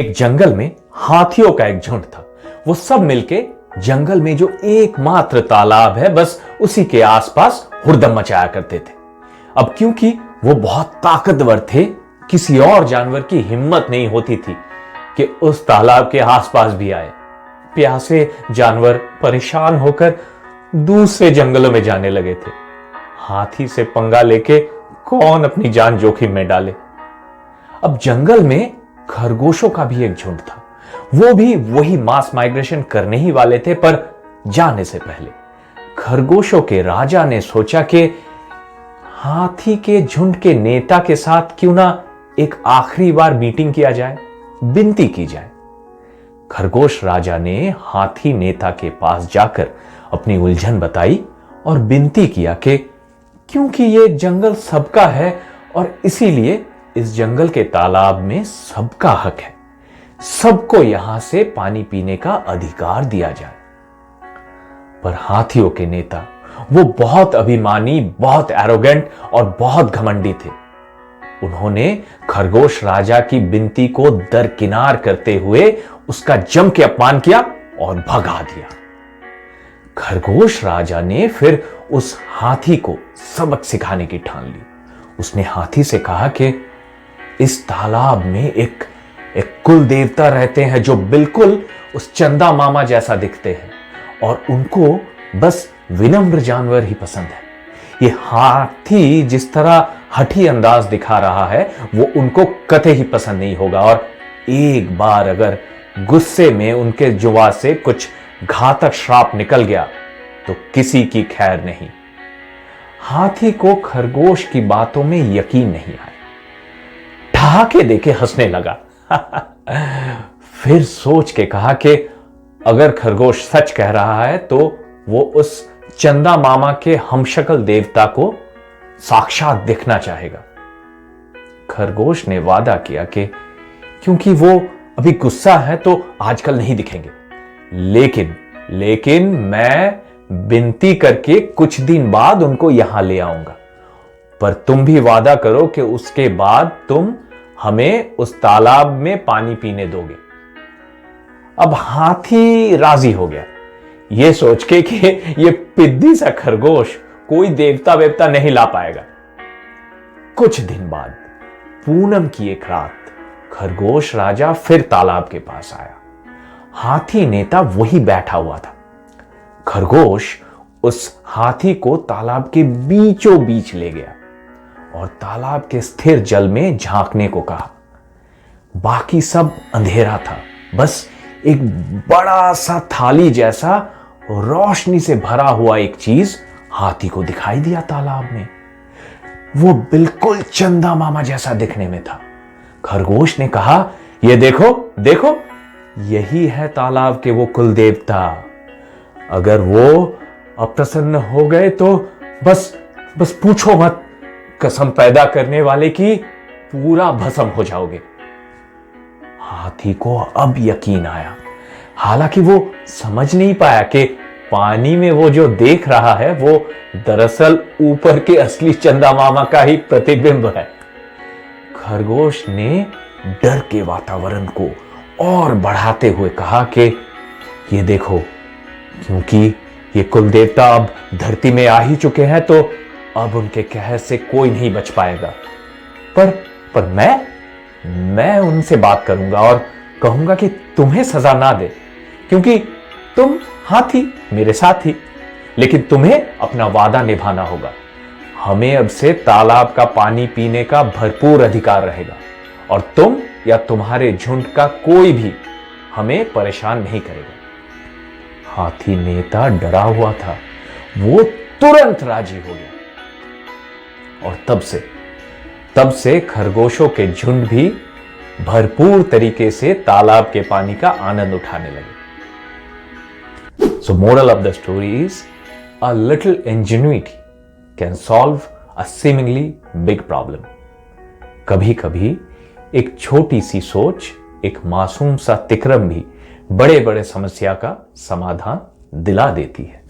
एक जंगल में हाथियों का एक झुंड था। वो सब मिलके जंगल में जो एकमात्र तालाब है बस उसी के आसपास हुड़दंग मचाया करते थे। अब क्योंकि वो बहुत ताकतवर थे, किसी और जानवर की हिम्मत नहीं होती थी कि उस तालाब के आसपास भी आए। प्यासे जानवर परेशान होकर दूसरे जंगलों में जाने लगे थे। हाथी से पंगा लेके कौन अपनी जान जोखिम में डाले। अब जंगल में खरगोशों का भी एक झुंड था। वो भी वही मास माइग्रेशन करने ही वाले थे, पर जाने से पहले खरगोशों के राजा ने सोचा कि हाथी के झुंड के नेता के साथ क्यों ना एक आखिरी बार मीटिंग किया जाए, विनती की जाए। खरगोश राजा ने हाथी नेता के पास जाकर अपनी उलझन बताई और विनती किया कि क्योंकि ये जंगल सबका है और इसीलिए इस जंगल के तालाब में सबका हक है, सबको यहां से पानी पीने का अधिकार दिया जाए। पर हाथियों के नेता वो बहुत अभिमानी, बहुत एरोगेंट और बहुत घमंडी थे। उन्होंने खरगोश राजा की विनती को दरकिनार करते हुए उसका जम के अपमान किया और भगा दिया। खरगोश राजा ने फिर उस हाथी को सबक सिखाने की ठान ली। उसने हाथी से कहा कि इस तालाब में एक कुल देवता रहते हैं जो बिल्कुल उस चंदा मामा जैसा दिखते हैं और उनको बस विनम्र जानवर ही पसंद है। ये हाथी जिस तरह हठी अंदाज दिखा रहा है वो उनको कतई ही पसंद नहीं होगा और एक बार अगर गुस्से में उनके जुबान से कुछ घातक श्राप निकल गया तो किसी की खैर नहीं। हाथी को खरगोश की बातों में यकीन नहीं आया, ठहाके देके हंसने लगा। फिर सोच के कहा कि अगर खरगोश सच कह रहा है तो वो उस चंदा मामा के हमशक्ल देवता को साक्षात देखना चाहेगा। खरगोश ने वादा किया कि क्योंकि वो अभी गुस्सा है तो आजकल नहीं दिखेंगे, लेकिन मैं विनती करके कुछ दिन बाद उनको यहां ले आऊंगा। पर तुम भी वादा करो कि उसके बाद तुम हमें उस तालाब में पानी पीने दोगे। अब हाथी राजी हो गया, यह सोच के कि ये पिद्दी सा खरगोश कोई देवता वेवता नहीं ला पाएगा। कुछ दिन बाद पूनम की एक रात खरगोश राजा फिर तालाब के पास आया। हाथी नेता वही बैठा हुआ था। खरगोश उस हाथी को तालाब के बीचों बीच ले गया और तालाब के स्थिर जल में झांकने को कहा। बाकी सब अंधेरा था, बस एक बड़ा सा थाली जैसा रोशनी से भरा हुआ एक चीज हाथी को दिखाई दिया तालाब में। वो बिल्कुल चंदा मामा जैसा दिखने में था। खरगोश ने कहा, ये देखो देखो, यही है तालाब के वो कुल देवता। अगर वो अप्रसन्न हो गए तो बस पूछो मत, कसम पैदा करने वाले की पूरा भस्म हो जाओगे। हाथी को अब यकीन आया, हालांकि वो समझ नहीं पाया कि पानी में वो जो देख रहा है वो दरअसल ऊपर के असली चंदा मामा का ही प्रतिबिंब है। खरगोश ने डर के वातावरण को और बढ़ाते हुए कहा कि ये देखो, क्योंकि ये कुल देवता अब धरती में आ ही चुके हैं तो अब उनके कहर से कोई नहीं बच पाएगा। पर मैं उनसे बात करूंगा और कहूंगा कि तुम्हें सजा ना दे, क्योंकि तुम हाथी मेरे साथी, लेकिन तुम्हें अपना वादा निभाना होगा। हमें अब से तालाब का पानी पीने का भरपूर अधिकार रहेगा और तुम या तुम्हारे झुंड का कोई भी हमें परेशान नहीं करेगा। हाथी नेता डरा हुआ था, वो तुरंत राजी हो गया और तब से खरगोशों के झुंड भी भरपूर तरीके से तालाब के पानी का आनंद उठाने लगे। So moral of the story is a little ingenuity can solve a seemingly big problem. कभी कभी एक छोटी सी सोच, एक मासूम सा तिकरम भी बड़े बड़े समस्या का समाधान दिला देती है।